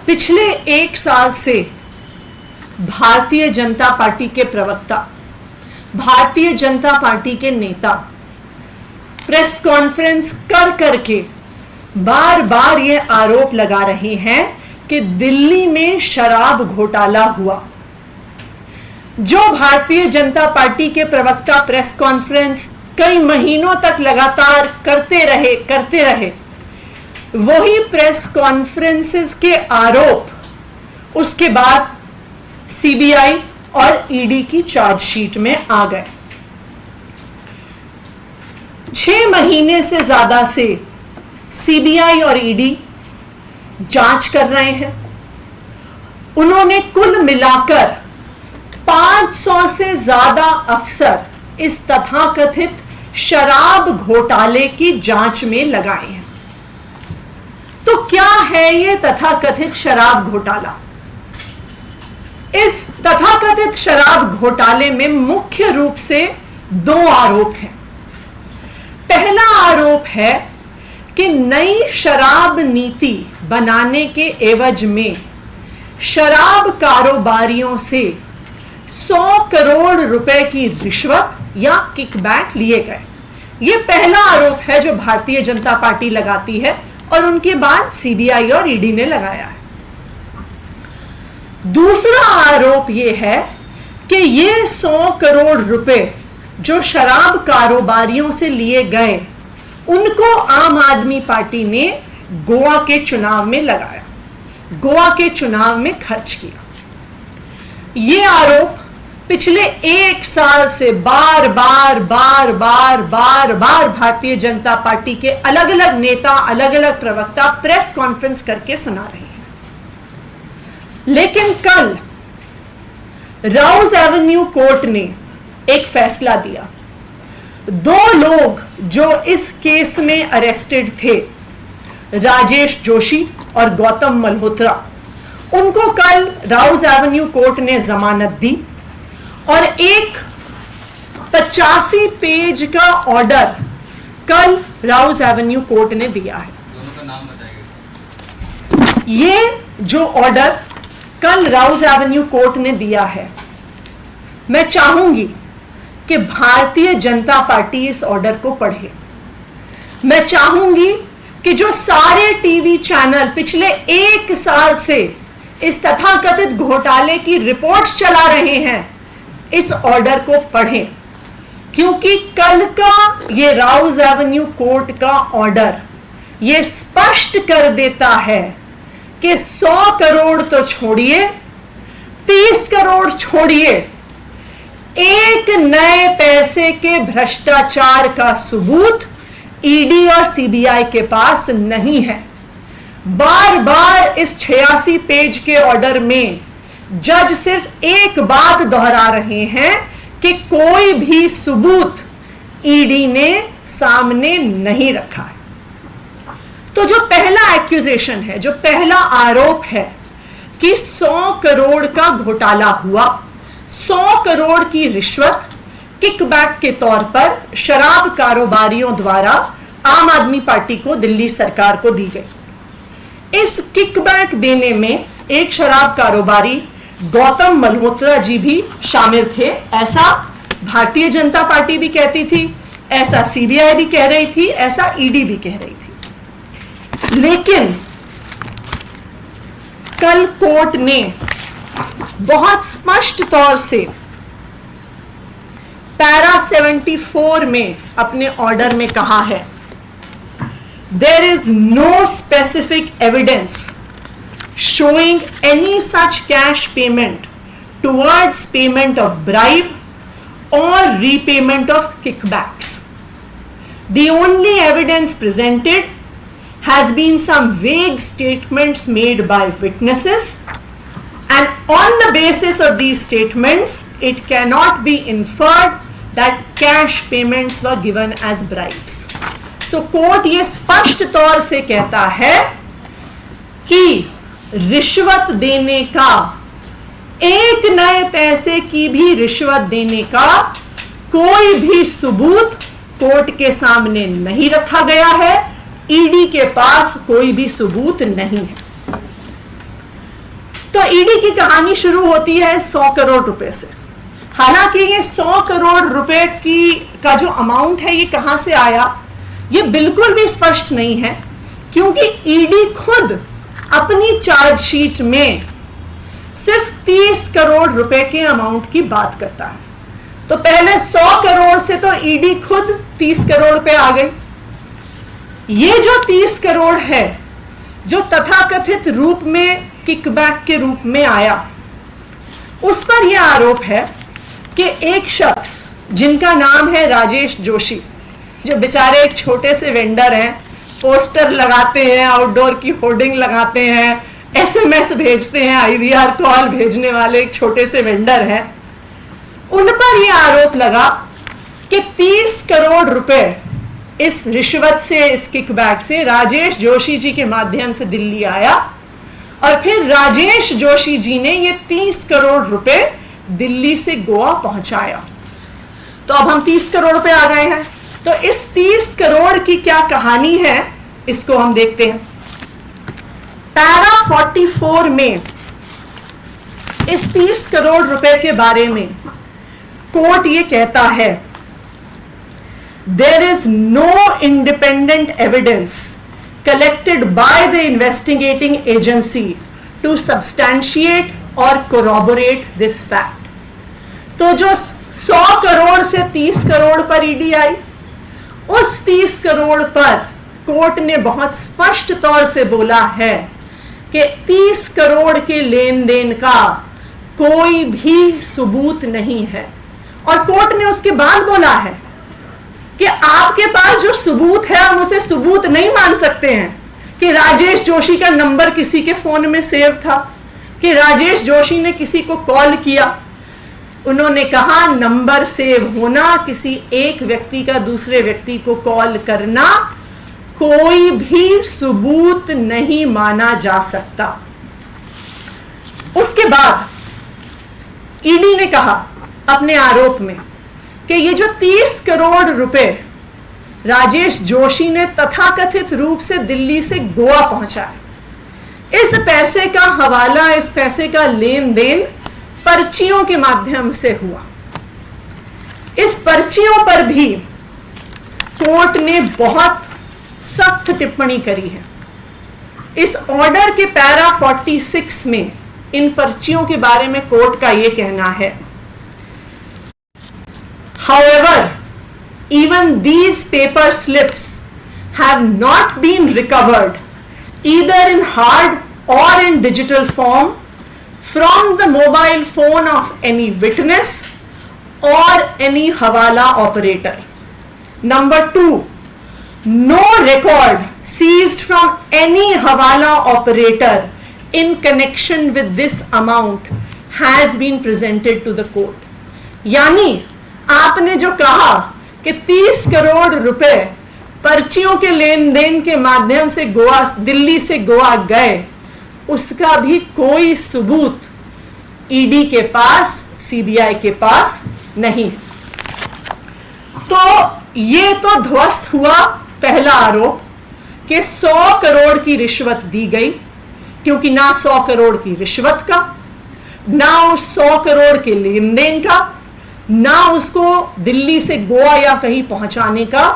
पिछले एक साल से भारतीय जनता पार्टी के प्रवक्ता, भारतीय जनता पार्टी के नेता प्रेस कॉन्फ्रेंस कर करके बार बार ये आरोप लगा रहे हैं कि दिल्ली में शराब घोटाला हुआ। जो भारतीय जनता पार्टी के प्रवक्ता प्रेस कॉन्फ्रेंस कई महीनों तक लगातार करते रहे, वही प्रेस कॉन्फ्रेंसेस के आरोप उसके बाद सीबीआई और ईडी की चार्जशीट में आ गए। 6 महीने से ज्यादा से सीबीआई और ईडी जांच कर रहे हैं। उन्होंने कुल मिलाकर 500 से ज्यादा अफसर इस तथाकथित शराब घोटाले की जांच में लगाए हैं। तो क्या है ये तथाकथित शराब घोटाला? इस तथाकथित शराब घोटाले में मुख्य रूप से 2 आरोप हैं। पहला आरोप है कि नई शराब नीति बनाने के एवज में शराब कारोबारियों से 100 करोड़ रुपए की रिश्वत या किकबैक लिए गए। यह पहला आरोप है जो भारतीय जनता पार्टी लगाती है और उनके बाद सीबीआई और ईडी ने लगाया है। दूसरा आरोप यह है कि ये 100 करोड़ रुपए जो शराब कारोबारियों से लिए गए, उनको आम आदमी पार्टी ने गोवा के चुनाव में लगाया, गोवा के चुनाव में खर्च किया। ये आरोप पिछले एक साल से बार बार भारतीय जनता पार्टी के अलग अलग नेता, अलग अलग प्रवक्ता प्रेस कॉन्फ्रेंस करके सुना रहे हैं। लेकिन कल राउज एवेन्यू कोर्ट ने एक फैसला दिया। 2 लोग जो इस केस में अरेस्टेड थे, राजेश जोशी और गौतम मल्होत्रा, उनको कल राउज एवेन्यू कोर्ट ने जमानत दी और एक 85 पेज का ऑर्डर कल राउज एवेन्यू कोर्ट ने दिया है। दोनों का नाम बताइए। ये जो ऑर्डर कल राउज एवेन्यू कोर्ट ने दिया है, मैं चाहूंगी कि भारतीय जनता पार्टी इस ऑर्डर को पढ़े। मैं चाहूंगी कि जो सारे टीवी चैनल पिछले एक साल से इस तथाकथित घोटाले की रिपोर्ट्स चला रहे हैं, इस ऑर्डर को पढ़ें, क्योंकि कल का ये राउज एवेन्यू कोर्ट का ऑर्डर ये स्पष्ट कर देता है कि 100 करोड़ तो छोड़िए, 30 करोड़ छोड़िए, एक नए पैसे के भ्रष्टाचार का सबूत ईडी और सीबीआई के पास नहीं है। बार बार इस 86 पेज के ऑर्डर में जज सिर्फ एक बात दोहरा रहे हैं कि कोई भी सबूत ईडी ने सामने नहीं रखा है। तो जो पहला एक्यूजेशन है, जो पहला आरोप है कि 100 करोड़ का घोटाला हुआ, 100 करोड़ की रिश्वत किकबैक के तौर पर शराब कारोबारियों द्वारा आम आदमी पार्टी को, दिल्ली सरकार को दी गई। इस किकबैक देने में एक शराब कारोबारी गौतम मल्होत्रा जी भी शामिल थे, ऐसा भारतीय जनता पार्टी भी कहती थी, ऐसा सीबीआई भी कह रही थी, ऐसा ईडी भी कह रही थी। लेकिन कल कोर्ट ने बहुत स्पष्ट तौर से पैरा 74 में अपने ऑर्डर में कहा है, there is no specific evidence showing any such cash payment towards payment of bribe or repayment of kickbacks. The only evidence presented has been some vague statements made by witnesses, and on the basis of these statements, it cannot be inferred that cash payments were given as bribes. So court ये स्पष्ट तौर से कहता है कि रिश्वत देने का, एक नए पैसे की भी रिश्वत देने का कोई भी सबूत कोर्ट के सामने नहीं रखा गया है। ईडी के पास कोई भी सबूत नहीं है। तो ईडी की कहानी शुरू होती है 100 करोड़ रुपए से। हालांकि ये 100 करोड़ रुपए का जो अमाउंट है ये कहां से आया ये बिल्कुल भी स्पष्ट नहीं है, क्योंकि ईडी खुद अपनी चार्जशीट में सिर्फ 30 करोड़ रुपए के अमाउंट की बात करता है। तो पहले 100 करोड़ से तो ईडी खुद 30 करोड़ पे आ गई। ये जो 30 करोड़ है जो तथाकथित रूप में किकबैक के रूप में आया, उस पर यह आरोप है कि एक शख्स जिनका नाम है राजेश जोशी, जो बेचारे एक छोटे से वेंडर हैं, पोस्टर लगाते हैं, आउटडोर की होर्डिंग लगाते हैं, एसएमएस भेजते हैं, आईवीआर कॉल भेजने वाले एक छोटे से वेंडर हैं, उन पर यह आरोप लगा कि 30 करोड़ रुपए इस रिश्वत से, इस किकबैक से राजेश जोशी जी के माध्यम से दिल्ली आया और फिर राजेश जोशी जी ने ये 30 करोड़ रुपए दिल्ली से गोवा पहुंचाया। तो अब हम 30 करोड़ पे आ गए हैं। तो इस 30 करोड़ की क्या कहानी है इसको हम देखते हैं। पैरा 44 में इस 30 करोड़ रुपए के बारे में कोर्ट ये कहता है, there is no independent evidence collected by the investigating agency to substantiate or corroborate this fact। तो जो 100 करोड़ से 30 करोड़ पर ईडी आई, उस 30 करोड़ पर कोर्ट ने बहुत स्पष्ट तौर से बोला है कि 30 करोड़ के लेन देन का कोई भी सबूत नहीं है। और कोर्ट ने उसके बाद बोला है कि आपके पास जो सबूत है हम उसे सबूत नहीं मान सकते हैं कि राजेश जोशी का नंबर किसी के फोन में सेव था, कि राजेश जोशी ने किसी को कॉल किया। उन्होंने कहा नंबर सेव होना, किसी एक व्यक्ति का दूसरे व्यक्ति को कॉल करना कोई भी सबूत नहीं माना जा सकता। उसके बाद ईडी ने कहा अपने आरोप में कि ये जो 30 करोड़ रुपए राजेश जोशी ने तथाकथित रूप से दिल्ली से गोवा पहुंचाया, इस पैसे का हवाला, इस पैसे का लेन देन पर्चियों के माध्यम से हुआ। इस पर्चियों पर भी कोर्ट ने बहुत सख्त टिप्पणी करी है। इस ऑर्डर के पैरा 46 में इन पर्चियों के बारे में कोर्ट का यह कहना है, however, even these paper slips have not been recovered either in hard or in digital form from the mobile phone of any witness or any hawala operator. Number 2, no record seized from any hawala operator in connection with this amount has been presented to the court। यानी आपने जो कहा कि 30 करोड़ रुपए पर्चियों के लेन then के माध्यम से गोवा, दिल्ली से गोवा गए, उसका भी कोई सबूत ईडी के पास, सीबीआई के पास नहीं है। तो ये तो ध्वस्त हुआ पहला आरोप कि 100 करोड़ की रिश्वत दी गई, क्योंकि ना 100 करोड़ की रिश्वत का, ना उस 100 करोड़ के लेन देन का, ना उसको दिल्ली से गोवा या कहीं पहुंचाने का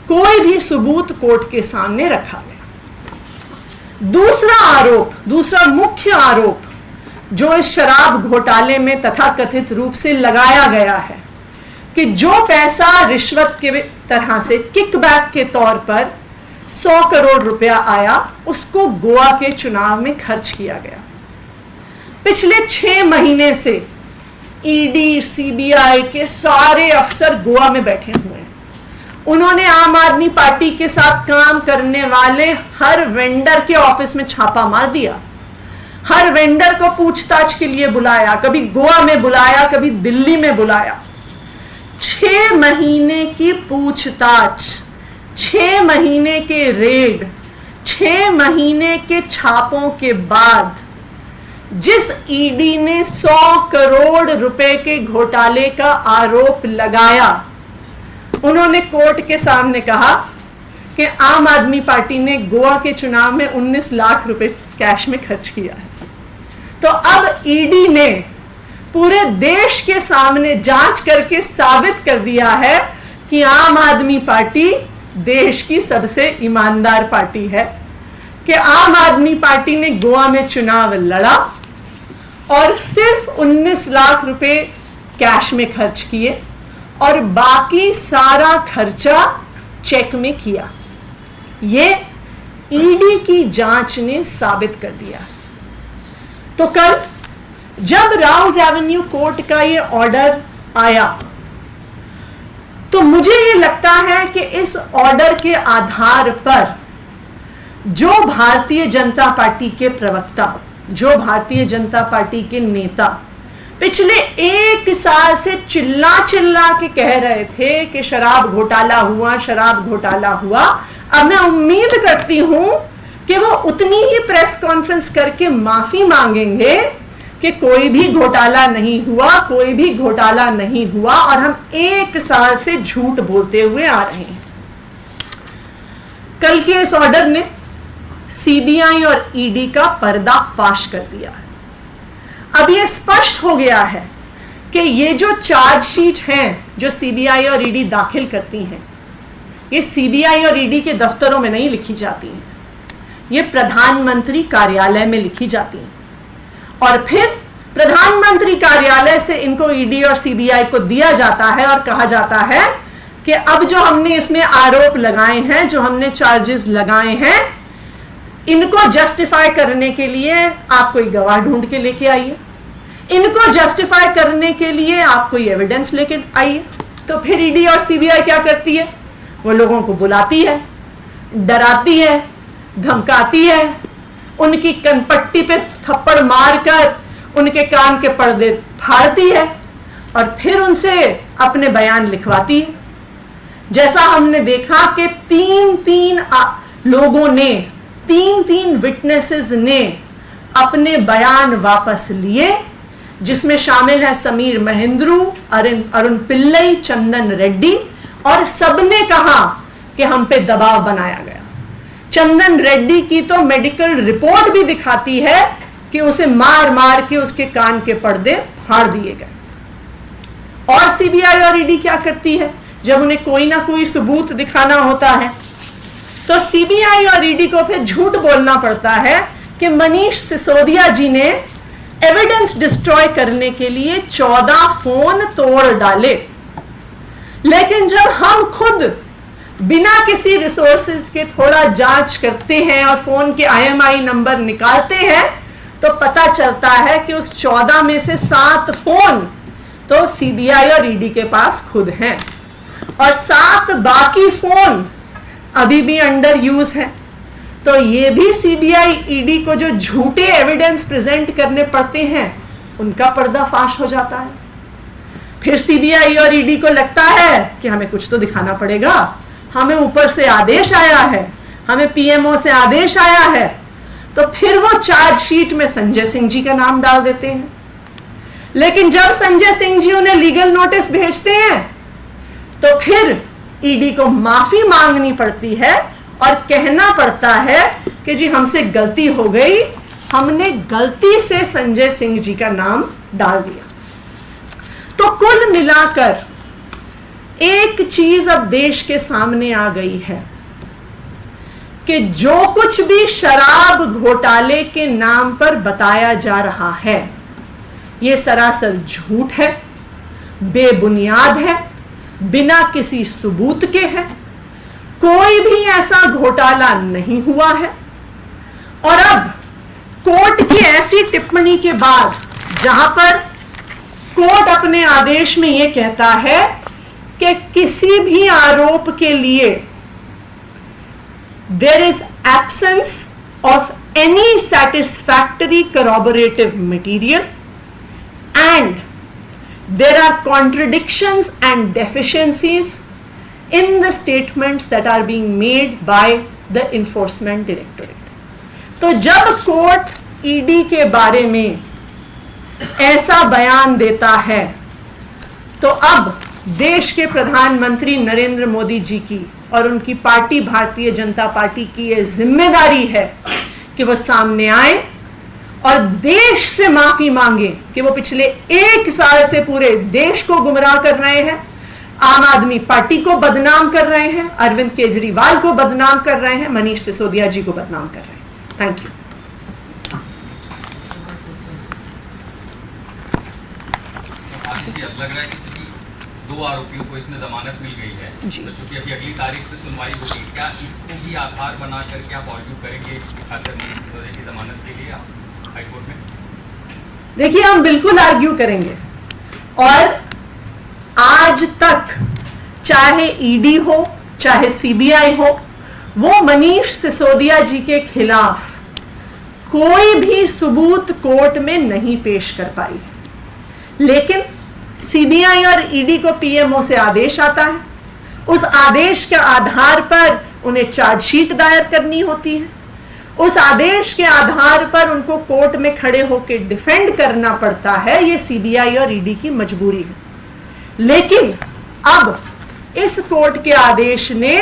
कोई भी सबूत कोर्ट के सामने रखा गया। दूसरा आरोप, दूसरा मुख्य आरोप जो इस शराब घोटाले में तथाकथित रूप से लगाया गया है कि जो पैसा रिश्वत के तरह से किकबैक के तौर पर 100 करोड़ रुपया आया, उसको गोवा के चुनाव में खर्च किया गया। पिछले 6 महीने से ईडी, सीबीआई के सारे अफसर गोवा में बैठे हुए हैं। उन्होंने आम आदमी पार्टी के साथ काम करने वाले हर वेंडर के ऑफिस में छापा मार दिया, हर वेंडर को पूछताछ के लिए बुलाया, कभी गोवा में बुलाया, कभी दिल्ली में बुलाया। 6 महीने की पूछताछ, 6 महीने के रेड, 6 महीने के छापों के बाद जिस ईडी ने 100 करोड़ रुपए के घोटाले का आरोप लगाया, उन्होंने कोर्ट के सामने कहा कि आम आदमी पार्टी ने गोवा के चुनाव में 19 लाख रुपए कैश में खर्च किया है। तो अब ईडी ने पूरे देश के सामने जांच करके साबित कर दिया है कि आम आदमी पार्टी देश की सबसे ईमानदार पार्टी है, कि आम आदमी पार्टी ने गोवा में चुनाव लड़ा और सिर्फ 19 लाख रुपए कैश में खर्च किए और बाकी सारा खर्चा चेक में किया। ये ईडी की जांच ने साबित कर दिया। तो कल जब राउज एवेन्यू कोर्ट का ये ऑर्डर आया तो मुझे ये लगता है कि इस ऑर्डर के आधार पर जो भारतीय जनता पार्टी के प्रवक्ता, जो भारतीय जनता पार्टी के नेता पिछले 1 साल से चिल्ला चिल्ला के कह रहे थे कि शराब घोटाला हुआ, शराब घोटाला हुआ, अब मैं उम्मीद करती हूं कि वो उतनी ही प्रेस कॉन्फ्रेंस करके माफी मांगेंगे कि कोई भी घोटाला नहीं हुआ, कोई भी घोटाला नहीं हुआ और हम 1 साल से झूठ बोलते हुए आ रहे हैं। कल के इस ऑर्डर ने सीबीआई और ईडी का पर्दाफाश कर दिया है। अब यह स्पष्ट हो गया है कि ये जो चार्जशीट हैं जो सीबीआई और ईडी दाखिल करती हैं, ये सीबीआई और ईडी के दफ्तरों में नहीं लिखी जाती हैं, ये प्रधानमंत्री कार्यालय में लिखी जाती हैं और फिर प्रधानमंत्री कार्यालय से इनको ईडी और सीबीआई को दिया जाता है और कहा जाता है कि अब जो हमने इसमें आरोप लगाए हैं, जो हमने चार्जेस लगाए हैं, इनको जस्टिफाई करने के लिए आप कोई गवाह ढूंढ के लेके आइए, इनको जस्टिफाई करने के लिए आप कोई एविडेंस लेके आइए। तो फिर ईडी और सीबीआई क्या करती है? वो लोगों को बुलाती है, डराती है, धमकाती है, उनकी कनपट्टी पे थप्पड़ मारकर उनके कान के पर्दे फाड़ती है और फिर उनसे अपने बयान लिखवाती है। जैसा हमने देखा कि 3-3 लोगों ने, 3-3 विटनेसेस ने अपने बयान वापस लिए, जिसमें शामिल है समीर महेंद्रू, अरुण पिल्लई, चंदन रेड्डी, और सबने कहा कि हम पे दबाव बनाया गया। चंदन रेड्डी की तो मेडिकल रिपोर्ट भी दिखाती है कि उसे मार मार के उसके कान के पर्दे फाड़ दिए गए। और सीबीआई और ईडी क्या करती है? जब उन्हें कोई ना कोई सबूत दिखाना होता है तो सीबीआई और ईडी को फिर झूठ बोलना पड़ता है कि मनीष सिसोदिया जी ने एविडेंस डिस्ट्रॉय करने के लिए 14 फोन तोड़ डाले। लेकिन जब हम खुद बिना किसी रिसोर्सेज के थोड़ा जांच करते हैं और फोन के IMEI नंबर निकालते हैं तो पता चलता है कि उस 14 में से 7 फोन तो सीबीआई और ईडी के पास खुद हैं और 7 बाकी फोन अभी भी अंडर यूज है। तो ये भी सीबीआई ईडी को जो झूठे एविडेंस प्रेजेंट करने पड़ते हैं उनका पर्दाफाश हो जाता है। फिर सीबीआई और ईडी को लगता है कि हमें कुछ तो दिखाना पड़ेगा, हमें ऊपर से आदेश आया है, हमें पीएमओ से आदेश आया है, तो फिर वो चार्जशीट में संजय सिंह जी का नाम डाल देते हैं। लेकिन जब संजय सिंह जी उन्हें लीगल नोटिस भेजते हैं तो फिर ईडी को माफी मांगनी पड़ती है और कहना पड़ता है कि जी हमसे गलती हो गई, हमने गलती से संजय सिंह जी का नाम डाल दिया। तो कुल मिलाकर एक चीज अब देश के सामने आ गई है कि जो कुछ भी शराब घोटाले के नाम पर बताया जा रहा है ये सरासर झूठ है, बेबुनियाद है, बिना किसी सबूत के है। कोई भी ऐसा घोटाला नहीं हुआ है। और अब कोर्ट की ऐसी टिप्पणी के बाद जहां पर कोर्ट अपने आदेश में यह कहता है कि किसी भी आरोप के लिए there is absence of any satisfactory corroborative material and there are contradictions and deficiencies in the statements that are being made by the enforcement directorate। तो जब कोर्ट ईडी के बारे में ऐसा बयान देता है तो अब देश के प्रधानमंत्री नरेंद्र मोदी जी की और उनकी पार्टी भारतीय जनता पार्टी की यह जिम्मेदारी है कि वो सामने आए और देश से माफी मांगे कि वो पिछले 1 साल से पूरे देश को गुमराह कर रहे हैं, आम आदमी पार्टी को बदनाम कर रहे हैं, अरविंद केजरीवाल को बदनाम कर रहे हैं, मनीष सिसोदिया जी को बदनाम कर रहे हैं। Thank you. आशीष जी, अब लग रहा है कि चूंकि 2 आरोपियों को इसमें जमानत मिल गई है, जी। तो चूंकि अभी अगली तारीख से सुनवाई होगी, क्या इसको भी आधार बना करके आप आर्ग्यू करेंगे खासकर मनीष सिसोदिया की जमानत के लिए आप हाईकोर्ट में? देखिए, हम बिल्कुल आर्ग्यू करेंगे, और आज तक चाहे ईडी हो चाहे सीबीआई हो, वो मनीष सिसोदिया जी के खिलाफ कोई भी सबूत कोर्ट में नहीं पेश कर पाई। लेकिन सीबीआई और ईडी को पीएमओ से आदेश आता है, उस आदेश के आधार पर उन्हें चार्जशीट दायर करनी होती है, उस आदेश के आधार पर उनको कोर्ट में खड़े होकर डिफेंड करना पड़ता है। ये सीबीआई और ईडी की मजबूरी है। लेकिन अब इस कोर्ट के आदेश ने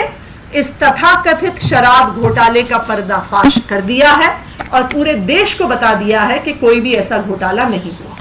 इस तथाकथित शराब घोटाले का पर्दाफाश कर दिया है और पूरे देश को बता दिया है कि कोई भी ऐसा घोटाला नहीं हुआ।